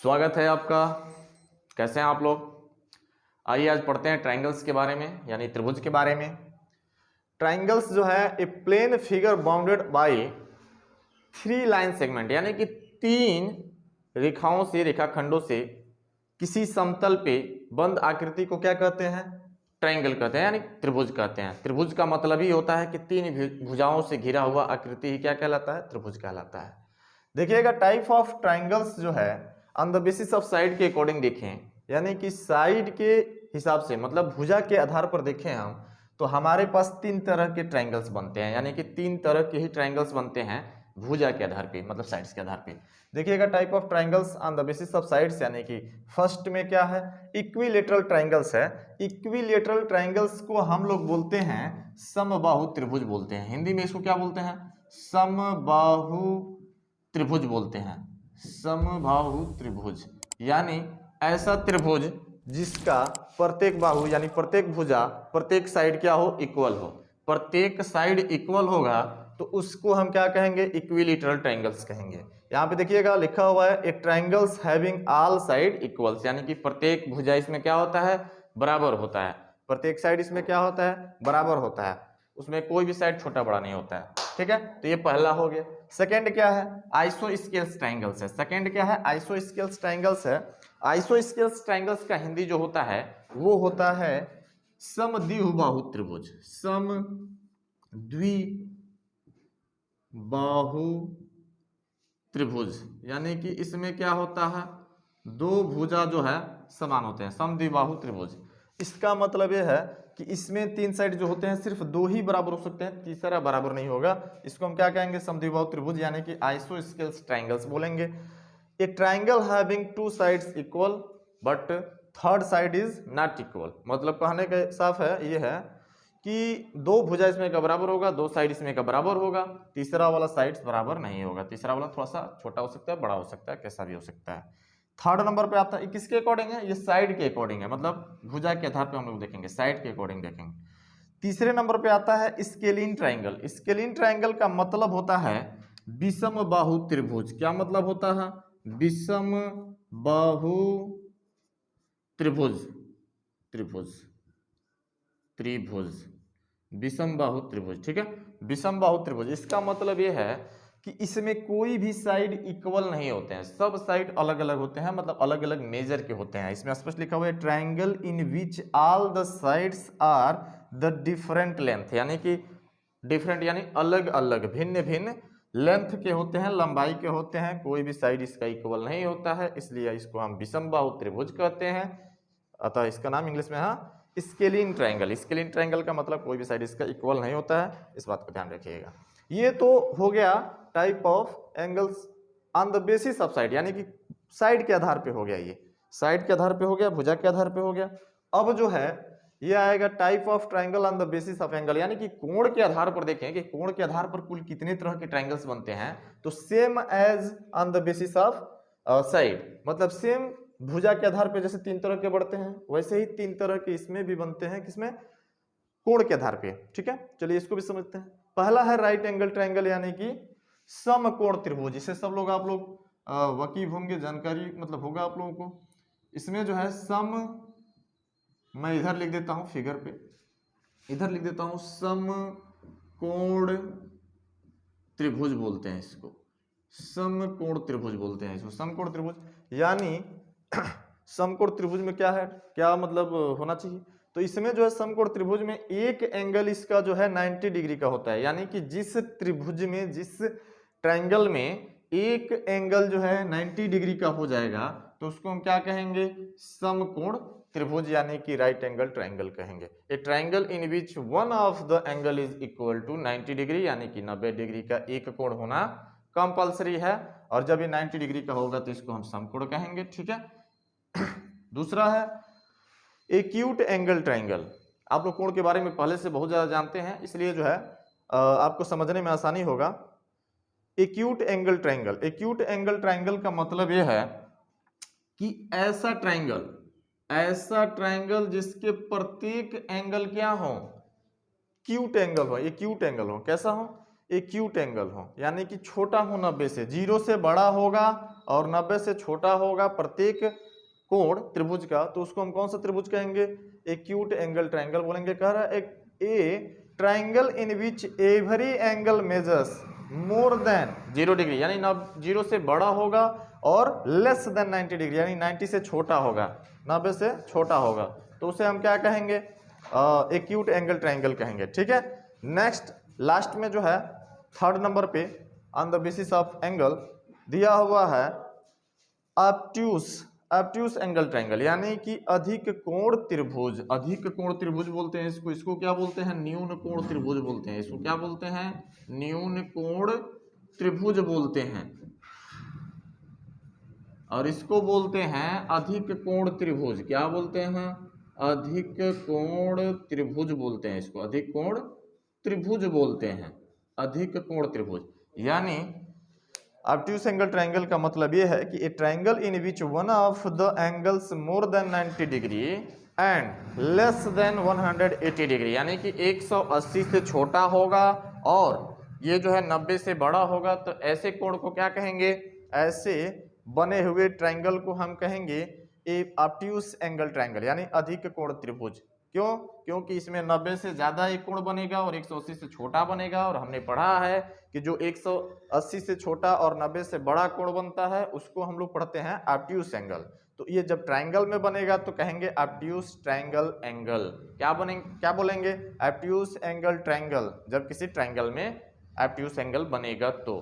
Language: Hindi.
स्वागत है आपका। कैसे हैं आप लोग? आइए आज पढ़ते हैं ट्रायंगल्स के बारे में, यानी त्रिभुज के बारे में। ट्रायंगल्स जो है a plane figure bounded by 3 line segment, यानी कि 3 रेखाओं से, रेखाखंडों से किसी समतल पे बंद आकृति को क्या कहते हैं? ट्रायंगल कहते हैं, यानी त्रिभुज कहते हैं। त्रिभुज का मतलब ही होता है कि 3 भुजाओं से घिरा हुआ आकृति ही क्या कहलाता है? त्रिभुज कहलाता है। देखिएगा, टाइप ऑफ ट्रायंगल्स जो है on the basis of side के अकॉर्डिंग देखें, यानी कि साइड के हिसाब से, मतलब भुजा के आधार पर देखें हम, तो हमारे पास 3 तरह के ट्रायंगल्स बनते हैं, यानी कि 3 तरह के ही ट्रायंगल्स बनते हैं भुजा के आधार पे, मतलब साइड्स के आधार पे। देखिएगा, type of triangles on the basis of sides, यानी कि फर्स्ट में क्या है? इक्विलेटरल ट्रायंगल्स है। इक्विलेटरल ट्रायंगल्स को हम लोग बोलते हैं समबाहु त्रिभुज बोलते हैं। हिंदी में इसको क्या बोलते हैं? समबाहु त्रिभुज बोलते हैं। समबाहु त्रिभुज यानी ऐसा त्रिभुज जिसका प्रत्येक बाहु यानी प्रत्येक भुजा, प्रत्येक साइड क्या हो? इक्वल हो। प्रत्येक साइड इक्वल होगा तो उसको हम क्या कहेंगे? इक्विलेटरल ट्रायंगल्स कहेंगे। यहाँ पे देखिएगा लिखा हुआ है a triangles having all side equals, यानी कि प्रत्येक भुजा इसमें क्या होता है? बराबर होता है। प्रत्येक साइड इसमें क्या होता है? बराबर होता है। उसमें कोई भी साइड छोटा बड़ा नहीं होता है। ठीक है, तो ये पहला हो गया। सेकंड क्या है? आइसोस्केल्स ट्रायंगल्स है। सेकंड क्या है? आइसोस्केल्स ट्रायंगल्स है। आइसोस्केल्स ट्रायंगल्स का हिंदी जो होता है वो होता है समद्विबाहु त्रिभुज। समद्विबाहु त्रिभुज यानी कि इसमें क्या होता है? 2 भुजा जो है समान होते हैं। समद्विबाहु त्रिभुज, इसका मतलब यह है कि इसमें 3 साइड जो होते हैं सिर्फ 2 ही बराबर हो सकते हैं, तीसरा बराबर नहीं होगा। इसको हम क्या कहेंगे? समद्विबाहु त्रिभुज, यानी कि आइसोस्केल्स ट्रायंगल्स बोलेंगे। ए triangle having 2 sides equal but third side is not equal, मतलब कहने का साफ है, ये है कि 2 भुजा इसमें का बराबर होगा, 2 साइड इसमें का बराबर होगा, तीसरा वाला साइड बराबर नहीं होगा। तीसरा वाला थोड़ा सा छोटा हो सकता है, बड़ा हो सकता है, कैसा भी हो सकता है। थर्ड नंबर पे आता है, किसके अकॉर्डिंग है? ये साइड के अकॉर्डिंग है, मतलब भुजा के आधार पे हम लोग देखेंगे, साइड के अकॉर्डिंग देखेंगे। तीसरे नंबर पे आता है स्केलीन ट्रायंगल। स्केलीन ट्रायंगल का मतलब होता है विषम बाहु त्रिभुज। क्या मतलब होता है? विषम बाहु त्रिभुज। त्रिभुज त्रिभुज विषम बाहु त्रिभुज। ठीक है, विषम बाहु त्रिभुज, इसका मतलब यह है कि इसमें कोई भी साइड इक्वल नहीं होते हैं, सब साइड अलग अलग होते हैं, मतलब अलग अलग मेजर के होते हैं। इसमें स्पष्ट लिखा हुआ है triangle in which all the sides are the different length, यानी कि डिफरेंट यानी अलग अलग, भिन्न भिन्न लेंथ के होते हैं, लंबाई के होते हैं, कोई भी साइड इसका इक्वल नहीं होता है, इसलिए इसको हम विषम बाहु त्रिभुज कहते हैं। अतः इसका नाम इंग्लिश में है स्केलीन ट्रायंगल। स्केलीन ट्रायंगल का मतलब कोई भी साइड इसका इक्वल नहीं होता है, इस बात को ध्यान रखिएगा। ये तो हो गया type of angles on the basis of side, यानी कि साइड के आधार पे हो गया, ये साइड के आधार पे हो गया, भुजा के आधार पे हो गया। अब जो है ये आएगा type of triangle on the basis of angle, यानी कि कोण के आधार पर देखें कि कोण के आधार पर कुल कितने तरह के ट्रायंगल्स बनते हैं। तो same as on the basis of side, मतलब सेम भुजा के आधार पर जैसे 3 तरह के बढ़ते हैं, वैसे ही 3 तरह के इसमें भी बनते हैं। किसमें? कोण के आधार पे। ठीक है, चलिए इसको भी समझते हैं। पहला है राइट एंगल ट्रायंगल, यानी कि समकोण त्रिभुज। इसे सब लोग आप लोग वाकिफ होंगे, जानकारी मतलब होगा आप लोगों को। इसमें जो है मैं इधर लिख देता हूं फिगर पे, इधर लिख देता हूं समकोण त्रिभुज बोलते हैं इसको, समकोण त्रिभुज बोलते हैं इसको, समकोण त्रिभुज। यानी समकोण त्रिभुज में क्या है, क्या मतलब होना चाहिए? तो इसमें जो है समकोण त्रिभुज में एक एंगल इसका जो है 90 डिग्री का होता है, यानी कि जिस त्रिभुज में, जिस ट्रायंगल में एक एंगल जो है 90 डिग्री का हो जाएगा तो उसको हम क्या कहेंगे? समकोण त्रिभुज, यानी कि राइट एंगल ट्रायंगल कहेंगे। A triangle in which one of the angle is equal to 90 degree, यानी कि 90 डिग्री का एक कोण होना कंपलसरी है, और जब ये 90 डिग्री का होगा तो इसको हम समकोण कहेंगे। ठीक है, दूसरा है एक्यूट एंगल ट्रायंगल। आप लोग कोण के बारे में पहले से बहुत ज्यादा जानते हैं, इसलिए जो है आपको समझने में आसानी होगा। Acute angle triangle, acute angle triangle का मतलब यह है कि ऐसा ट्रायंगल जिसके प्रत्येक एंगल क्या हो? क्यूट एंगल हो, एक्यूट एंगल हो। कैसा हो? एक्यूट एंगल हो, यानी कि छोटा हो 90 से, 0 से बड़ा होगा और 90 से छोटा होगा प्रत्येक कोण त्रिभुज का, तो उसको हम कौन सा त्रिभुज कहेंगे? एक्यूट एंगल ट्रायंगल बोलेंगे। कह रहा है ए triangle in which every angle measures more than 0 degree, यानी 0 से बड़ा होगा और लेस देन 90 डिग्री, यानी 90 से छोटा होगा, 90 से छोटा होगा, तो उसे हम क्या कहेंगे? एक्यूट एंगल ट्रायंगल कहेंगे। ठीक है, नेक्स्ट लास्ट में जो है थर्ड नंबर पे on the basis of angle दिया हुआ है ऑब्ट्यूस एंगल ट्रायंगल, यानी कि अधिक कोण त्रिभुज। अधिक कोण त्रिभुज बोलते हैं इसको। इसको क्या बोलते हैं? न्यून कोण त्रिभुज बोलते हैं। इसको क्या बोलते हैं? न्यून कोण त्रिभुज बोलते हैं। और इसको बोलते हैं अधिक कोण त्रिभुज। क्या बोलते हैं? अधिक कोण त्रिभुज बोलते हैं इसको। अधिक कोण त्रिभुज बोलते हैं। अधिक कोण त्रिभुज, यानी ऑब्ट्यूस एंगल ट्रायंगल का मतलब यह है कि ए triangle in which one of the angles more than 90 degree and less than 180 degree, यानी कि 180 से छोटा होगा और ये जो है 90 से बड़ा होगा, तो ऐसे कोण को क्या कहेंगे? ऐसे बने हुए ट्रायंगल को हम कहेंगे ए ऑब्ट्यूस एंगल ट्रायंगल, यानी अधिक कोण त्रिभुज। क्यों? क्योंकि इसमें 90 से ज्यादा एक कोण बनेगा और 180 से छोटा बनेगा, और हमने पढ़ा है कि जो 180 से छोटा और 90 से बड़ा कोण बनता है उसको हम लोग पढ़ते हैं ऑब्ट्यूस एंगल। तो ये जब ट्रायंगल में बनेगा तो कहेंगे ऑब्ट्यूस ट्रायंगल एंगल। क्या बोलेंगे? ऑब्ट्यूस एंगल ट्रायंगल, जब किसी ट्रायंगल में ऑब्ट्यूस एंगल बनेगा तो।